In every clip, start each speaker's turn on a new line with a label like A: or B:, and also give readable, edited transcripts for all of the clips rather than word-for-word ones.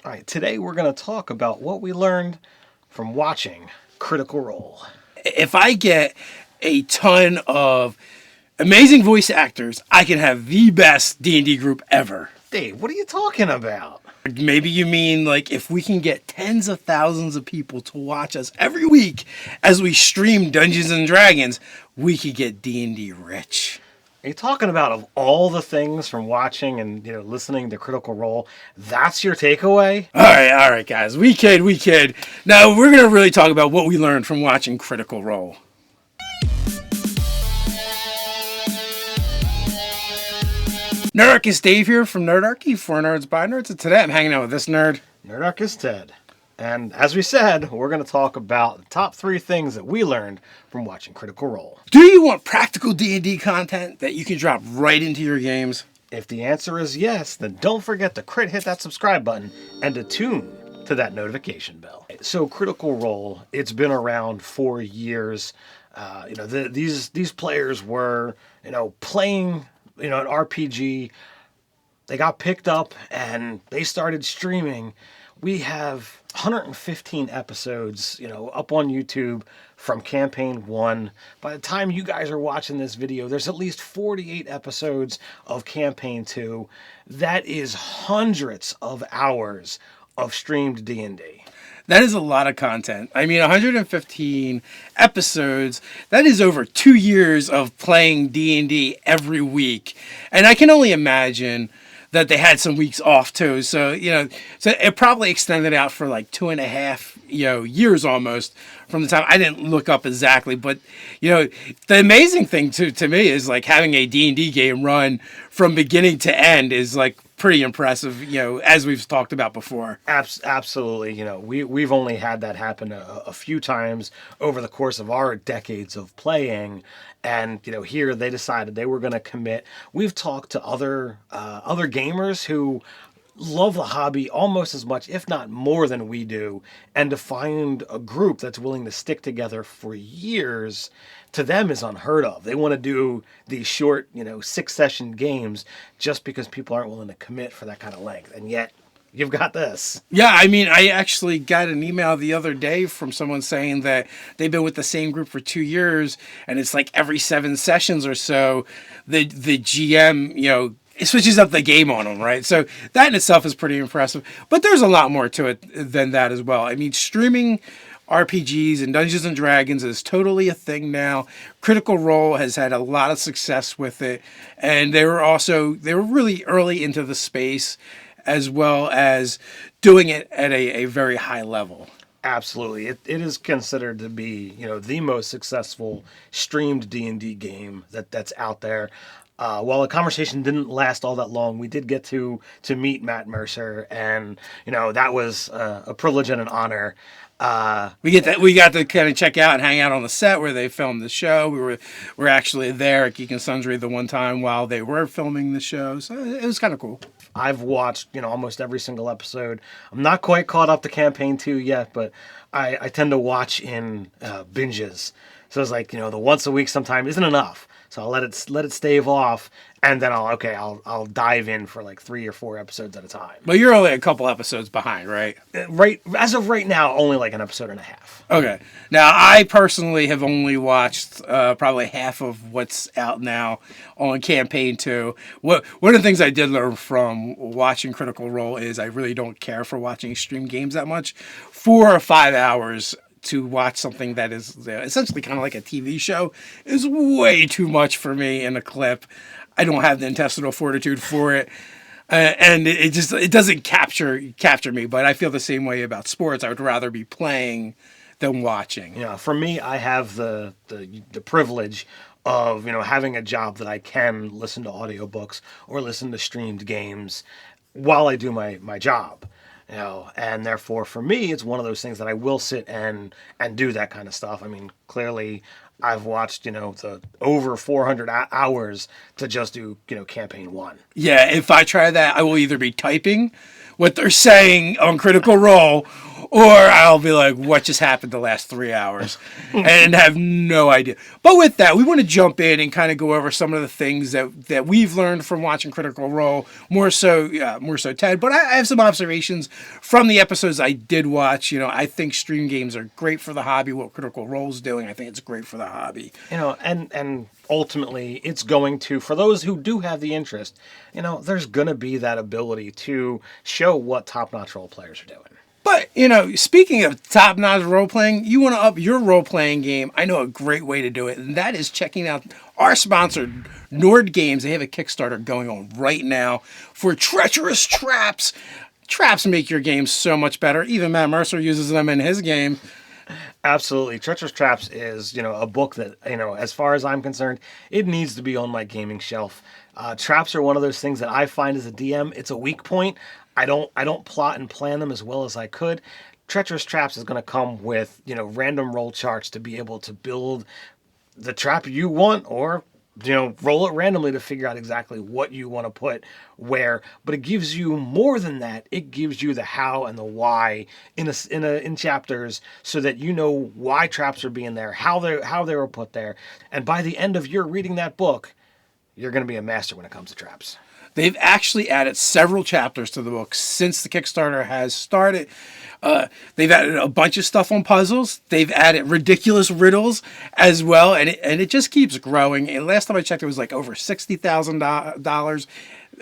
A: All right, today we're going to talk about what we learned from watching Critical Role.
B: If I get a ton of amazing voice actors, I can have the best D&D group ever.
A: Dave, what are you talking about?
B: Maybe you mean like if we can get tens of thousands of people to watch us every week as we stream Dungeons and Dragons, we could get D&D rich.
A: Are you talking about of all the things from watching and listening to Critical Role, that's your takeaway?
B: All right, guys. We kid. Now we're gonna really talk about what we learned from watching Critical Role. Nerdarchist Dave here from Nerdarchy, for Nerds by Nerds, and today I'm hanging out with this nerd.
A: Nerdarchist Ted. And as we said, we're going to talk about the top 3 things that we learned from watching Critical Role.
B: Do you want practical D&D content that you can drop right into your games?
A: If the answer is yes, then don't forget to hit that subscribe button and to tune to that notification bell. So Critical Role, it's been around for years. These players were, playing, an RPG. They got picked up and they started streaming. We have 115 episodes, up on YouTube from Campaign 1. By the time you guys are watching this video, there's at least 48 episodes of Campaign 2. That is hundreds of hours of streamed D&D.
B: That is a lot of content. I mean, 115 episodes, that is over 2 years of playing D&D every week. And I can only imagine that they had some weeks off too. So it probably extended out for like 2.5, years almost from the time. I didn't look up exactly, but the amazing thing to me is like having a D&D game run from beginning to end is like pretty impressive, as we've talked about before.
A: Absolutely. We've only had that happen a few times over the course of our decades of playing. And, here they decided they were going to commit. We've talked to other gamers who love the hobby almost as much, if not more than we do. And to find a group that's willing to stick together for years, to them is unheard of. They want to do these short, 6-session games just because people aren't willing to commit for that kind of length. And yet, you've got this.
B: Yeah, I mean, I actually got an email the other day from someone saying that they've been with the same group for 2 years, and it's like every 7 sessions or so, the GM, it switches up the game on them, right? So that in itself is pretty impressive. But there's a lot more to it than that as well. I mean, streaming RPGs and Dungeons and Dragons is totally a thing now. Critical Role has had a lot of success with it, and they were really early into the space, as well as doing it at a very high level.
A: Absolutely. It is considered to be, the most successful streamed D&D game that's out there. While the conversation didn't last all that long, we did get to meet Matt Mercer, and, that was a privilege and an honor.
B: We got to kind of check out and hang out on the set where they filmed the show. We were actually there at Geek Sundry the one time while they were filming the show, so it was kind of cool.
A: I've watched, almost every single episode. I'm not quite caught up to Campaign 2 yet, but I tend to watch in binges. So it's like, the once a week sometime isn't enough. So I'll let it stave off, and then I'll dive in for like 3 or 4 episodes at a time.
B: But you're only a couple episodes behind, right?
A: Right, as of right now, only like an episode and a half.
B: Okay. Now, I personally have only watched probably half of what's out now on Campaign 2. One of the things I did learn from watching Critical Role is I really don't care for watching extreme games that much. 4 or 5 hours to watch something that is essentially kind of like a TV show is way too much for me in a clip. I don't have the intestinal fortitude for it. And it doesn't capture me, but I feel the same way about sports. I would rather be playing than watching.
A: For me, I have the privilege of, having a job that I can listen to audiobooks or listen to streamed games while I do my job. And therefore for me, it's one of those things that I will sit and do that kind of stuff. I mean, clearly I've watched, the over 400 hours to just do, Campaign 1.
B: Yeah, if I try that, I will either be typing what they're saying on Critical Role, Or I'll be like, what just happened the last 3 hours? And have no idea. But with that, we want to jump in and kind of go over some of the things that we've learned from watching Critical Role, more so Ted. But I have some observations from the episodes I did watch. I think stream games are great for the hobby. What Critical Role's doing, I think it's great for the hobby.
A: And ultimately, it's going to, for those who do have the interest, there's going to be that ability to show what top-notch role players are doing.
B: But, speaking of top-notch role-playing, you want to up your role-playing game. I know a great way to do it, and that is checking out our sponsor, Nord Games. They have a Kickstarter going on right now for treacherous traps. Traps make your game so much better. Even Matt Mercer uses them in his game.
A: Absolutely. Treacherous Traps is, a book that, as far as I'm concerned, it needs to be on my gaming shelf. Traps are one of those things that I find as a DM, it's a weak point. I don't plot and plan them as well as I could. Treacherous Traps is going to come with, random roll charts to be able to build the trap you want, or roll it randomly to figure out exactly what you want to put where. But it gives you more than that. It gives you the how and the why in chapters, so that you know why traps are being there, how they were put there, and by the end of your reading that book, you're going to be a master when it comes to traps.
B: They've actually added several chapters to the book since the Kickstarter has started. They've added a bunch of stuff on puzzles. They've added ridiculous riddles as well, and it just keeps growing. And last time I checked, it was like over $60,000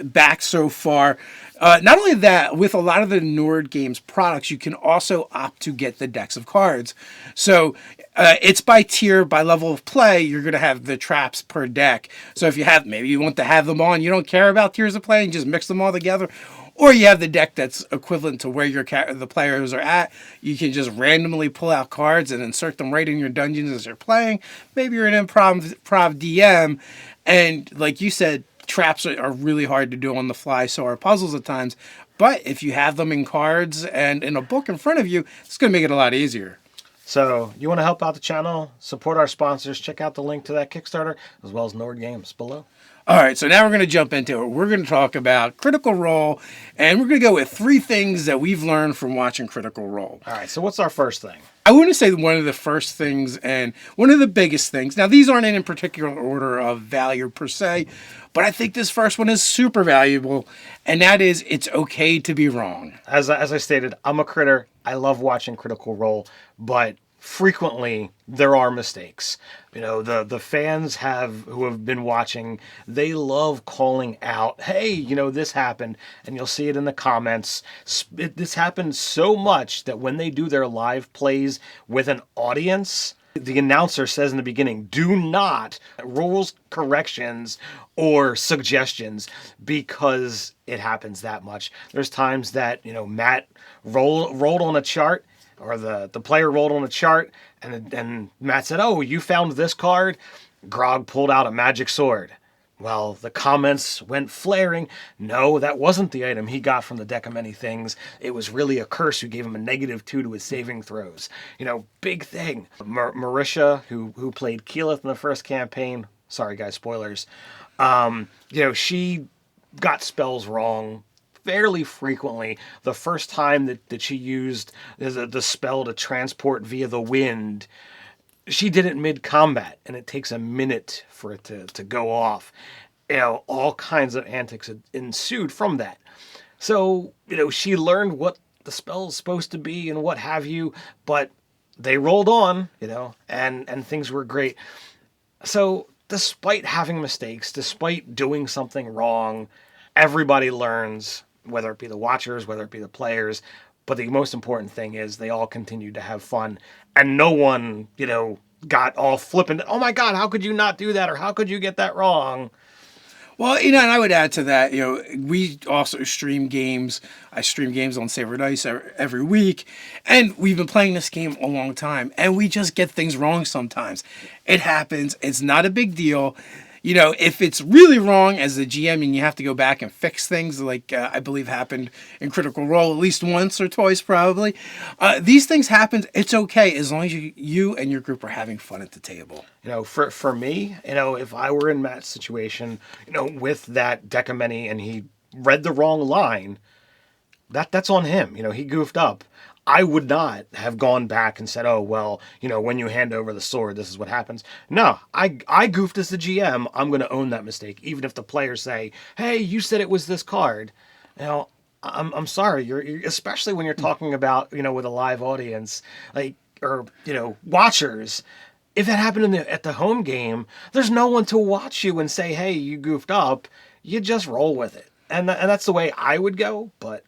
B: back so far. Not only that, with a lot of the Nord Games products, you can also opt to get the decks of cards. So it's by tier, by level of play, you're going to have the traps per deck. So if maybe you want to have them on, you don't care about tiers of play and just mix them all together. Or you have the deck that's equivalent to where the players are at. You can just randomly pull out cards and insert them right in your dungeons as you're playing. Maybe you're an improv DM, and like you said, traps are really hard to do on the fly, so are puzzles at times. But if you have them in cards and in a book in front of you, it's going to make it a lot easier.
A: So you want to help out the channel, support our sponsors, check out the link to that Kickstarter, as well as Nord Games below.
B: All right, so now we're going to jump into it. We're going to talk about Critical Role, and we're going to go with 3 things that we've learned from watching Critical Role.
A: All right, so what's our first thing?
B: I want to say one of the first things and one of the biggest things. Now, these aren't in particular order of value per se, but I think this first one is super valuable, and that is it's okay to be wrong.
A: As I stated, I'm a critter. I love watching Critical Role, but frequently there are mistakes. The fans who have been watching, they love calling out, hey, this happened, and you'll see it in the comments. This happens so much that when they do their live plays with an audience, the announcer says in the beginning, do not rules corrections or suggestions, because it happens that much. There's times that, Matt rolled on a chart, or the player rolled on a chart, and Matt said, oh, you found this card? Grog pulled out a magic sword. Well, the comments went flaring. No, that wasn't the item he got from the deck of many things. It was really a curse who gave him a -2 to his saving throws. Big thing. Marisha, who played Keyleth in the first campaign, sorry guys, spoilers, she got spells wrong fairly frequently. The first time that she used the spell to transport via the wind, she did it mid-combat, and it takes a minute for it to go off. All kinds of antics ensued from that. So, she learned what the spell is supposed to be and what have you, but they rolled on, and things were great. So, despite having mistakes, despite doing something wrong, everybody learns, whether it be the watchers, whether it be the players. But the most important thing is they all continued to have fun, and no one, got all flippant. Oh my God, how could you not do that? Or how could you get that wrong?
B: Well, and I would add to that, we also stream games. I stream games on Saber Dice every week, and we've been playing this game a long time, and we just get things wrong sometimes. It happens. It's not a big deal. If it's really wrong as a GM and you have to go back and fix things, like I believe happened in Critical Role at least once or twice probably, these things happen. It's okay as long as you and your group are having fun at the table.
A: For me, if I were in Matt's situation, with that deck of many and he read the wrong line, that's on him. He goofed up. I would not have gone back and said, oh, well, when you hand over the sword, this is what happens. No, I goofed as the GM. I'm going to own that mistake. Even if the players say, hey, you said it was this card. I'm sorry. You're especially when you're talking about, with a live audience, like, or, watchers. If it happened at the home game, there's no one to watch you and say, hey, you goofed up. You just roll with it. And that's the way I would go, but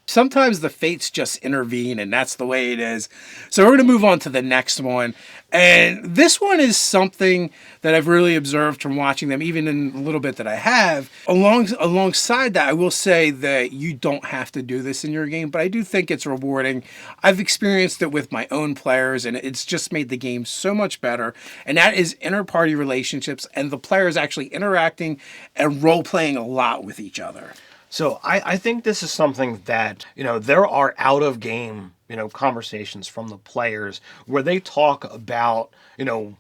B: sometimes the fates just intervene, and that's the way it is. So we're going to move on to the next one. And this one is something that I've really observed from watching them, even in a little bit that I have. Alongside that, I will say that you don't have to do this in your game, but I do think it's rewarding. I've experienced it with my own players, and it's just made the game so much better. And that is inter-party relationships and the players actually interacting and role-playing a lot with each other.
A: So I think this is something that, there are out of game, conversations from the players where they talk about, the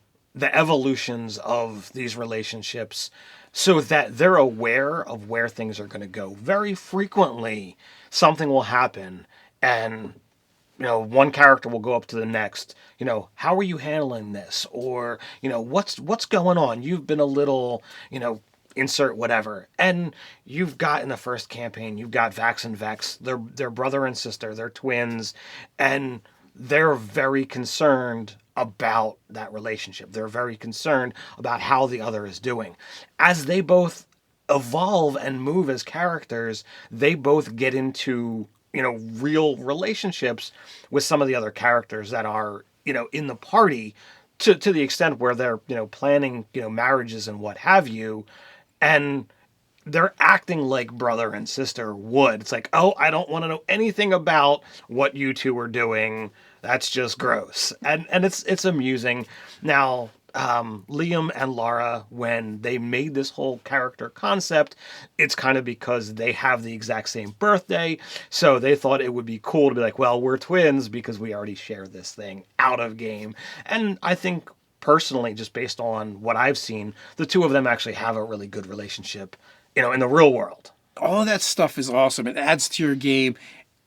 A: evolutions of these relationships so that they're aware of where things are going to go. Very frequently, something will happen and, one character will go up to the next, how are you handling this? Or, what's going on? You've been a little, insert whatever. And you've got in the first campaign, you've got Vax and Vex. They're brother and sister. They're twins. And they're very concerned about that relationship. They're very concerned about how the other is doing. As they both evolve and move as characters, they both get into, real relationships with some of the other characters that are, in the party to the extent where they're, planning, marriages and what have you. And they're acting like brother and sister would. It's like, oh, I don't want to know anything about what you two are doing. That's just gross. And it's amusing. Now, Liam and Laura, when they made this whole character concept, it's kind of because they have the exact same birthday. So they thought it would be cool to be like, well, we're twins because we already share this thing out of game. And I think personally, just based on what I've seen, the two of them actually have a really good relationship, in the real world.
B: All of that stuff is awesome. It adds to your game.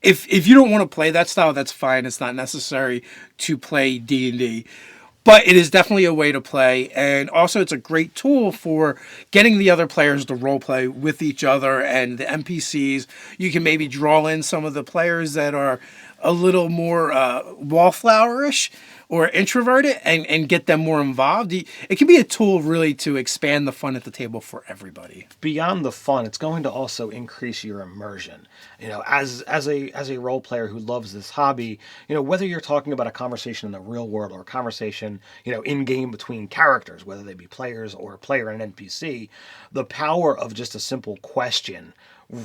B: If you don't want to play that style, that's fine. It's not necessary to play D&D. But it is definitely a way to play. And also, it's a great tool for getting the other players to role play with each other and the NPCs. You can maybe draw in some of the players that are a little more wallflowerish or introverted and get them more involved. It can be a tool really to expand the fun at the table for everybody.
A: Beyond the fun, it's going to also increase your immersion. As a role player who loves this hobby, whether you're talking about a conversation in the real world or a conversation, in game between characters, whether they be players or a player and an NPC, the power of just a simple question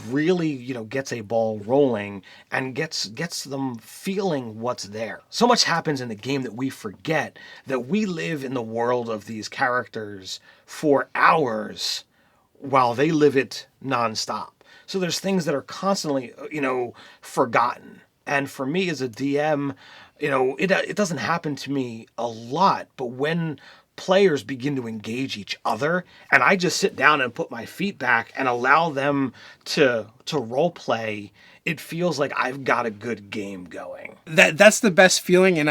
A: really, gets a ball rolling and gets them feeling what's there. So much happens in the game that we forget that we live in the world of these characters for hours while they live it nonstop. So there's things that are constantly, forgotten. And for me as a DM, it doesn't happen to me a lot, but when players begin to engage each other and I just sit down and put my feet back and allow them to role play, it feels like I've got a good game going.
B: That's the best feeling. And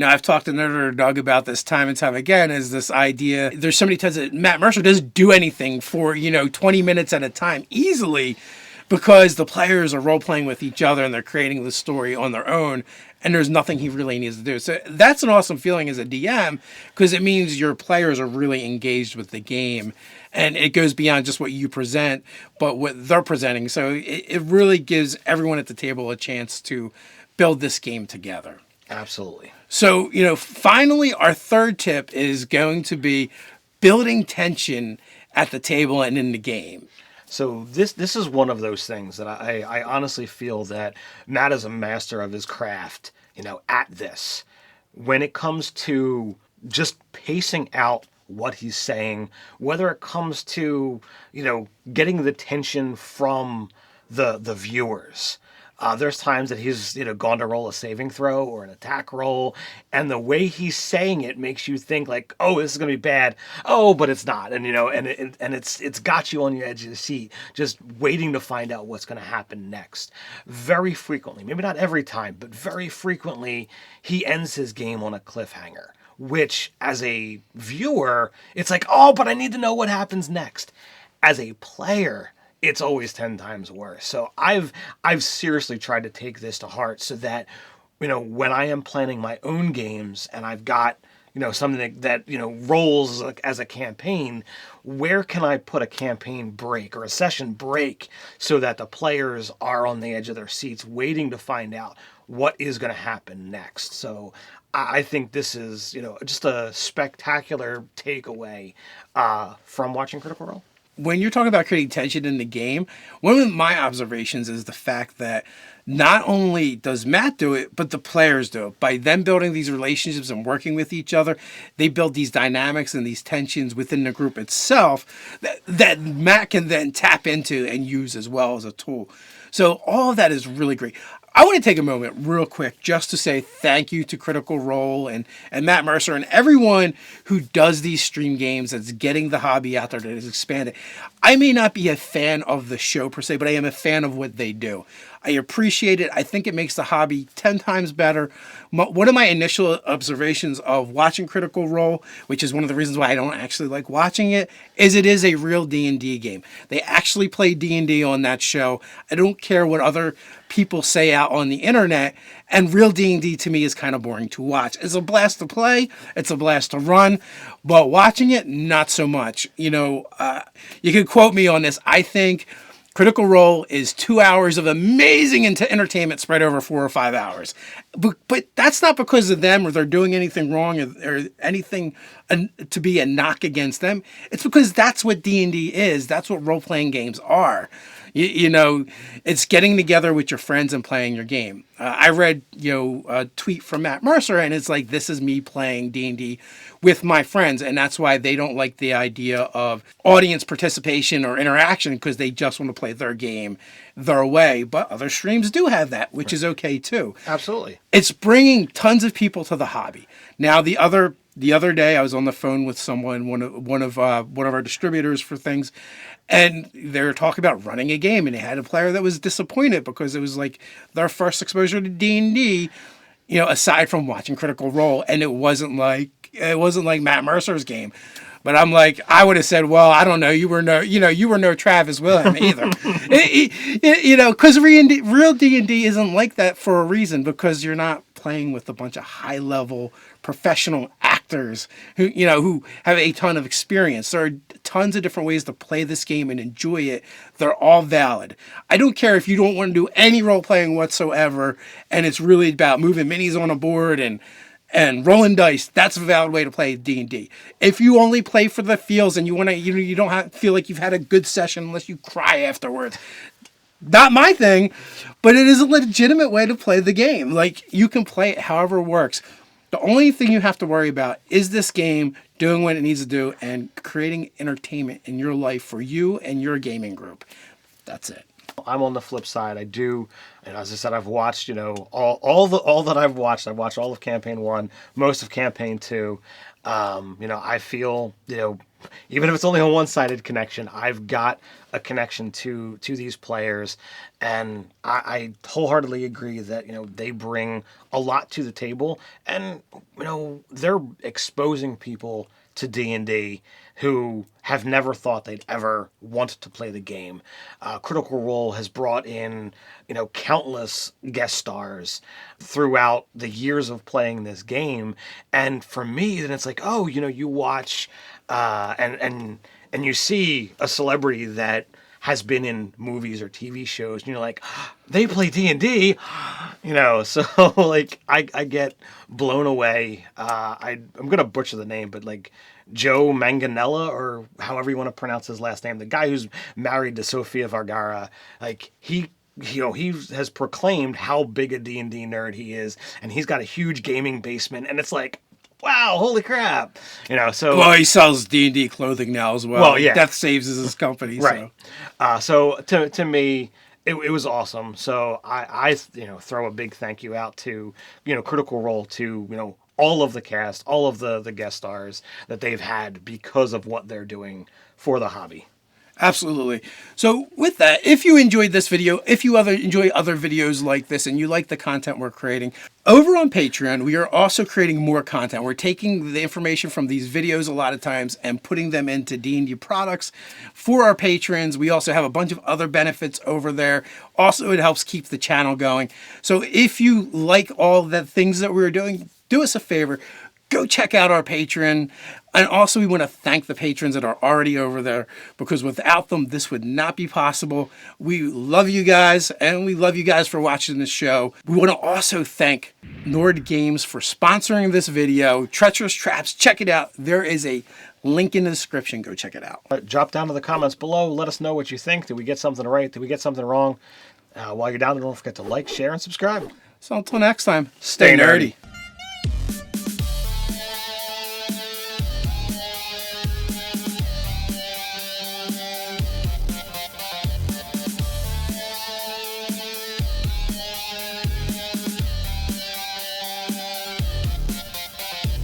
B: I've talked to Nerder Doug about this time and time again, is this idea. There's so many times that Matt Mercer doesn't do anything for, 20 minutes at a time easily because the players are role playing with each other and they're creating the story on their own. And there's nothing he really needs to do. So that's an awesome feeling as a DM because it means your players are really engaged with the game. And it goes beyond just what you present, but what they're presenting. So it really gives everyone at the table a chance to build this game together.
A: Absolutely.
B: So, finally, our third tip is going to be building tension at the table and in the game.
A: So this is one of those things that I honestly feel that Matt is a master of his craft, at this. When it comes to just pacing out what he's saying, whether it comes to, getting the tension from the viewers. There's times that he's gone to roll a saving throw or an attack roll, and the way he's saying it makes you think like, oh, this is gonna be bad. Oh, but it's not, and it's got you on your edge of the seat, just waiting to find out what's gonna happen next. Very frequently, maybe not every time, but very frequently, he ends his game on a cliffhanger. Which, as a viewer, it's like, oh, but I need to know what happens next. As a player, it's always 10 times worse. So I've seriously tried to take this to heart so that, when I am planning my own games and I've got, something that rolls as a campaign, where can I put a campaign break or a session break so that the players are on the edge of their seats waiting to find out what is going to happen next. So I think this is, just a spectacular takeaway from watching Critical Role.
B: When you're talking about creating tension in the game, one of my observations is the fact that not only does Matt do it, but the players do it. By them building these relationships and working with each other, they build these dynamics and these tensions within the group itself that Matt can then tap into and use as well as a tool. So all of that is really great. I want to take a moment real quick just to say thank you to Critical Role and Matt Mercer and everyone who does these stream games that's getting the hobby out there that is expanded. I may not be a fan of the show per se, but I am a fan of what they do. I appreciate it. I think it makes the hobby 10 times better. One of my initial observations of watching Critical Role, which is one of the reasons why I don't actually like watching it is a real D&D game. They actually play D&D on that show. I don't care what other people say out on the internet, and real D&D to me is kind of boring to watch. It's a blast to play, it's a blast to run, but watching it, not so much. You can quote me on this. I think Critical Role is 2 hours of amazing entertainment spread over 4 or 5 hours. But that's not because of them or they're doing anything wrong or anything to be a knock against them. It's because that's what D&D is. That's what role-playing games are. It's getting together with your friends and playing your game. I read, a tweet from Matt Mercer, and it's like, this is me playing D&D with my friends, and that's why they don't like the idea of audience participation or interaction because they just want to play their game their way. But other streams do have that, which is okay too.
A: Absolutely.
B: It's bringing tons of people to the hobby. Now, the other day, I was on the phone with someone, one of our distributors for things, and they were talking about running a game, and they had a player that was disappointed because it was like their first exposure to D&D, aside from watching Critical Role, and it wasn't like Matt Mercer's game. But I'm like, I would have said, well, I don't know, you were no Travis Wilhelm either. Because real D&D isn't like that for a reason, because you're not playing with a bunch of high-level professional actors who have a ton of experience. There are tons of different ways to play this game and enjoy it. They're all valid. I don't care if you don't want to do any role-playing whatsoever, and it's really about moving minis on a board and rolling dice. That's a valid way to play D&D. If you only play for the feels and you want to, you don't feel like you've had a good session unless you cry afterwards. Not my thing, but it is a legitimate way to play the game. Like, you can play it however it works. The only thing you have to worry about is this game doing what it needs to do and creating entertainment in your life for you and your gaming group. That's it.
A: I'm on the flip side. I do, and as I said, I've watched, all that I've watched. I've watched all of Campaign 1, most of Campaign 2. I feel, even if it's only a one-sided connection, I've got a connection to these players, and I wholeheartedly agree that, they bring a lot to the table, and, they're exposing people to D&D who have never thought they'd ever want to play the game. Critical Role has brought in, countless guest stars throughout the years of playing this game. And for me, then it's like, oh, you watch and you see a celebrity that has been in movies or TV shows, and you're like, they play D&D, so like I get blown away. I'm gonna butcher the name, but like Joe Manganiello, or however you want to pronounce his last name, the guy who's married to Sofia Vergara, like he has proclaimed how big a D&D nerd he is, and he's got a huge gaming basement, and it's like, wow, holy crap. So...
B: Well, he sells D&D clothing now as well.
A: Well, yeah.
B: Death Saves is his company.
A: Right. So to me, it was awesome. So I throw a big thank you out to Critical Role, to all of the cast, all of the guest stars that they've had because of what they're doing for the hobby.
B: Absolutely. So with that, if you enjoyed this video, if you enjoy other videos like this and you like the content we're creating, over on Patreon, we are also creating more content. We're taking the information from these videos a lot of times and putting them into D&D products for our patrons. We also have a bunch of other benefits over there. Also, it helps keep the channel going. So if you like all the things that we're doing, do us a favor. Go check out our Patreon. And also we want to thank the patrons that are already over there, because without them, this would not be possible. We love you guys, and we love you guys for watching this show. We want to also thank Nord Games for sponsoring this video. Treacherous Traps, check it out. There is a link in the description. Go check it out.
A: Drop down to the comments below. Let us know what you think. Did we get something right? Did we get something wrong? While you're down there, don't forget to like, share, and subscribe.
B: So until next time, stay nerdy.